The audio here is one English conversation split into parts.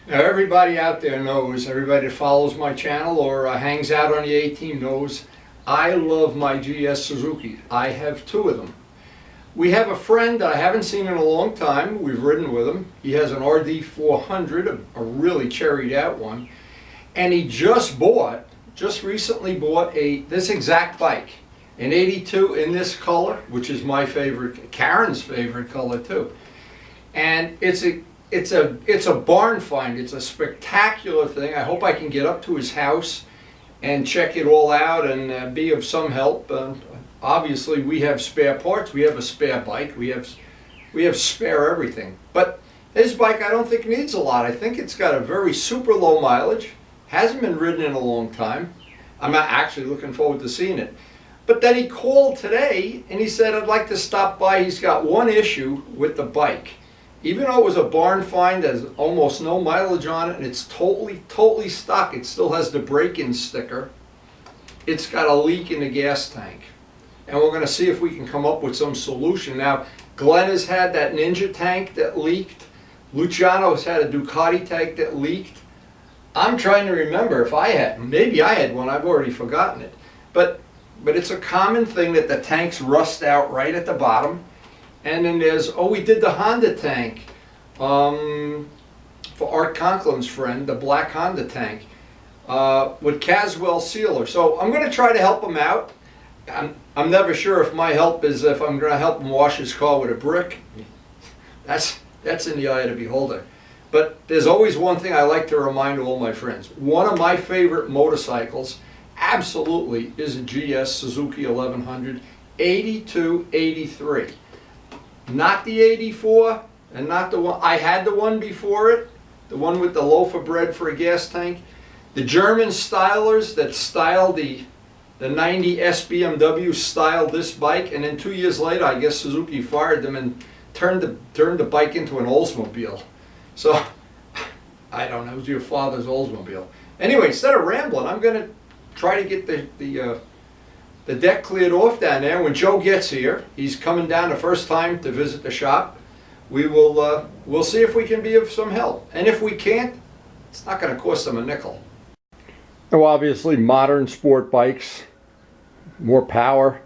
Now everybody out there knows, everybody that follows my channel or hangs out on the A-Team knows, I love my GS Suzuki. I have two of them. We have a friend that I haven't seen in a long time. We've ridden with him. He has an RD 400, a really cherried out one. And he just recently bought this exact bike. An 82 in this color, which is my favorite, Karen's favorite color too. And it's a barn find. It's a spectacular thing. I hope I can get up to his house and check it all out and be of some help. Obviously, we have spare parts. We have a spare bike. We have spare everything. But his bike, I don't think needs a lot. I think it's got a very super low mileage. Hasn't been ridden in a long time. I'm not actually looking forward to seeing it. But then he called today and he said, I'd like to stop by. He's got one issue with the bike. Even though it was a barn find, there's almost no mileage on it, and it's totally stock. It still has the break-in sticker. It's got a leak in the gas tank. And we're going to see if we can come up with some solution. Now, Glenn has had that Ninja tank that leaked. Luciano's had a Ducati tank that leaked. I'm trying to remember if I had. Maybe I had one. I've already forgotten it. But it's a common thing that the tanks rust out right at the bottom. And then there's, we did the Honda tank for Art Conklin's friend, the black Honda tank with Caswell sealer. So I'm going to try to help him out. I'm never sure if my help is if I'm going to help him wash his car with a brick. That's in the eye of the beholder. But there's always one thing I like to remind all my friends. One of my favorite motorcycles absolutely is a GS Suzuki 1100 82, 83. Not the 84 and not the one. I had the one before it, the one with the loaf of bread for a gas tank. The German stylers that styled the 90 SBMW styled this bike, and then 2 years later I guess Suzuki fired them and turned the bike into an Oldsmobile. So I don't know, it was your father's Oldsmobile. Anyway, instead of rambling, I'm going to try to get the deck cleared off down there. When Joe gets here, he's coming down the first time to visit the shop. We'll see if we can be of some help. And if we can't, it's not going to cost them a nickel. Now obviously modern sport bikes, more power,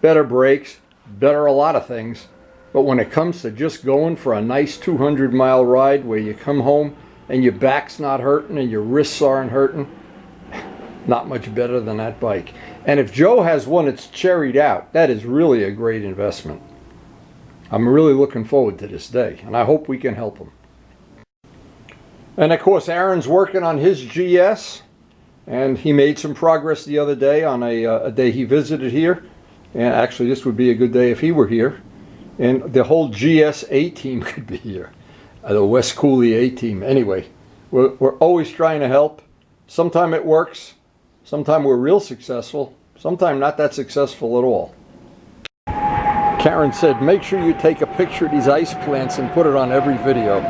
better brakes, better a lot of things. But when it comes to just going for a nice 200-mile ride where you come home and your back's not hurting and your wrists aren't hurting, not much better than that bike. And if Joe has one that's cherried out, that is really a great investment. I'm really looking forward to this day, and I hope we can help him. And of course, Aaron's working on his GS, and he made some progress the other day on a day he visited here. And actually, this would be a good day if he were here. And the whole GS A-Team could be here. The West Cooley A-Team. Anyway, we're always trying to help. Sometimes it works. Sometimes we're real successful. Sometimes not that successful at all. Karen said, make sure you take a picture of these ice plants and put it on every video.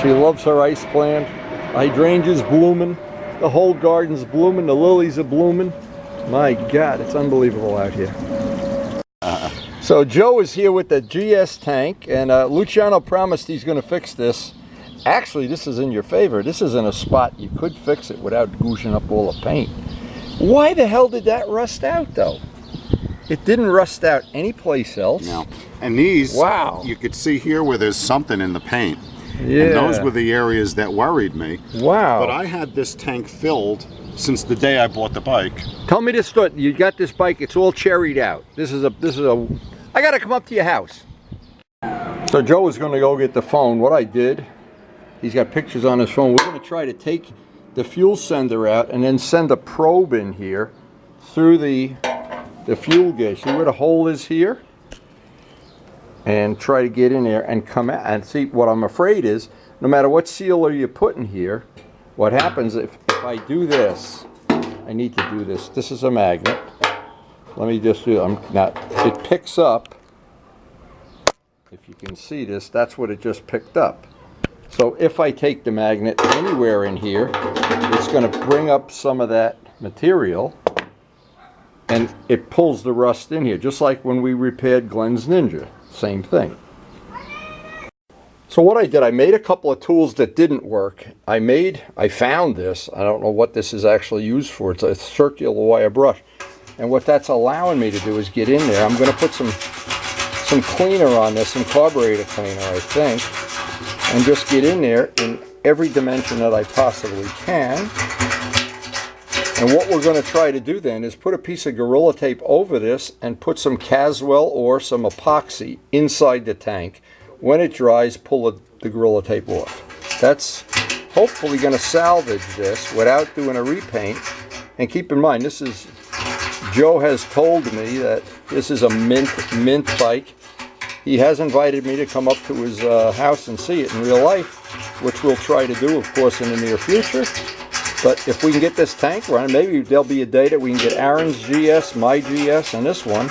She loves her ice plant. The hydrangea's blooming. The whole garden's blooming. The lilies are blooming. My God, it's unbelievable out here. So Joe is here with the GS tank, and Luciano promised he's going to fix this. Actually, this is in your favor. This is in a spot you could fix it without gouging up all the paint. Why the hell did that rust out, though? It didn't rust out anyplace else. No. And these, wow, you could see here where there's something in the paint. Yeah. And those were the areas that worried me. Wow. But I had this tank filled since the day I bought the bike. Tell me this story. You got this bike, it's all cherried out. This is a, I got to come up to your house. So Joe is going to go get the phone. What I did, he's got pictures on his phone. We're going to try to take the fuel sender out and then send a probe in here through the fuel gauge. See where the hole is here? And try to get in there and come out. And see, what I'm afraid is, no matter what sealer you put in here, what happens if I do this, I need to do this. This is a magnet. Let me just do it. It picks up. If you can see this, that's what it just picked up. So if I take the magnet anywhere in here, it's going to bring up some of that material, and it pulls the rust in here, just like when we repaired Glenn's Ninja. Same thing. So what I did, I made a couple of tools that didn't work. I found this. I don't know what this is actually used for. It's a circular wire brush. And what that's allowing me to do is get in there. I'm going to put some cleaner on this, some carburetor cleaner, I think. And just get in there in every dimension that I possibly can. And what we're going to try to do then is put a piece of Gorilla Tape over this and put some Caswell or some epoxy inside the tank. When it dries, pull the Gorilla Tape off. That's hopefully going to salvage this without doing a repaint. And keep in mind, Joe has told me that this is a mint bike. He has invited me to come up to his house and see it in real life, which we'll try to do, of course, in the near future. But if we can get this tank running, maybe there'll be a day that we can get Aaron's GS, my GS, and this one,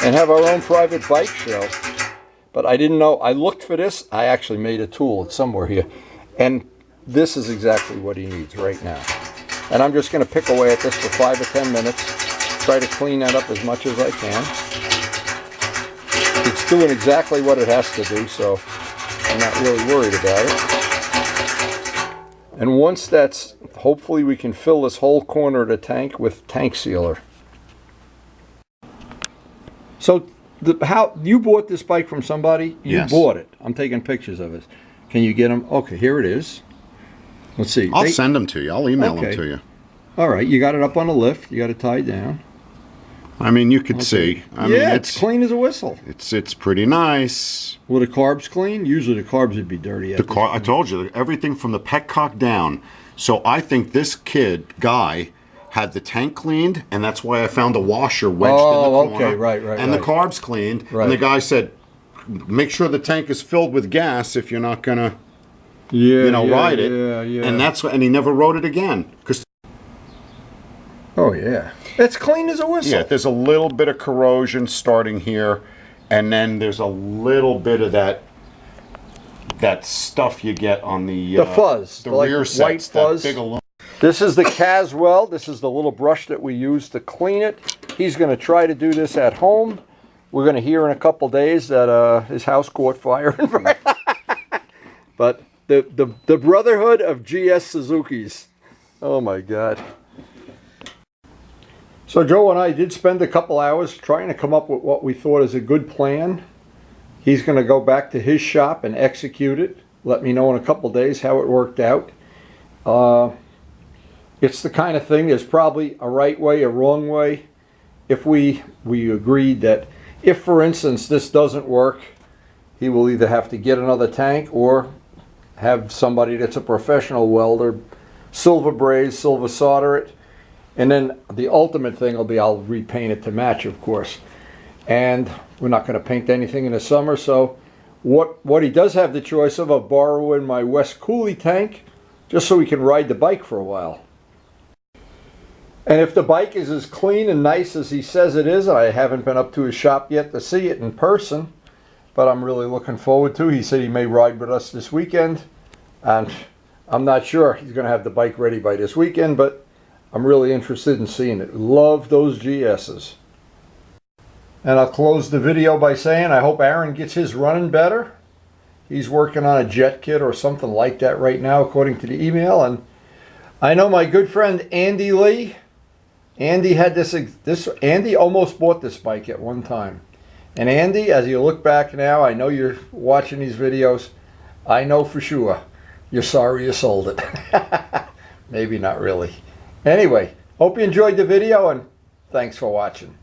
and have our own private bike show. But I didn't know. I looked for this. I actually made a tool. It's somewhere here. And this is exactly what he needs right now. And I'm just going to pick away at this for 5 or 10 minutes. Try to clean that up as much as I can. It's doing exactly what it has to do, so I'm not really worried about it. And once that's, hopefully we can fill this whole corner of the tank with tank sealer. So how you bought this bike from somebody? You Yes. bought it. I'm taking pictures of it. Can you get them? Okay, here it is. Let's see. I'll send them to you. I'll email Okay. them to you. All right, you got it up on a lift. You got it tied down. I mean, you could see. I mean, it's clean as a whistle. It's pretty nice. Were the carbs clean? Usually the carbs would be dirty. I told you, everything from the petcock down. So I think this guy, had the tank cleaned, and that's why I found a washer wedged in the corner. Okay, right. And the carbs cleaned, Right. and the guy said, make sure the tank is filled with gas if you're not gonna, ride it. Yeah. And he never wrote it again. Oh yeah, it's clean as a whistle. Yeah, there's a little bit of corrosion starting here, and then there's a little bit of that stuff you get on the fuzz, the like rear white sets, fuzz. that big aluminum. This is the Caswell. This is the little brush that we use to clean it. He's going to try to do this at home. We're going to hear in a couple days that his house caught fire. But the brotherhood of GS Suzukis. Oh my God. So Joe and I did spend a couple hours trying to come up with what we thought is a good plan. He's going to go back to his shop and execute it. Let me know in a couple days how it worked out. It's the kind of thing, there's probably a right way, a wrong way. If we agreed that if, for instance, this doesn't work, he will either have to get another tank or have somebody that's a professional welder silver braze, silver solder it. And then the ultimate thing will be I'll repaint it to match, of course. And we're not going to paint anything in the summer, so what he does have the choice of borrowing my West Cooley tank just so he can ride the bike for a while. And if the bike is as clean and nice as he says it is, I haven't been up to his shop yet to see it in person, but I'm really looking forward to. He said he may ride with us this weekend, and I'm not sure he's going to have the bike ready by this weekend, but I'm really interested in seeing it. Love those GS's. And I'll close the video by saying I hope Aaron gets his running better. He's working on a jet kit or something like that right now, according to the email. And I know my good friend Andy Lee. Andy had Andy almost bought this bike at one time. And Andy, as you look back now, I know you're watching these videos. I know for sure you're sorry you sold it. Maybe not really. Anyway, hope you enjoyed the video and thanks for watching.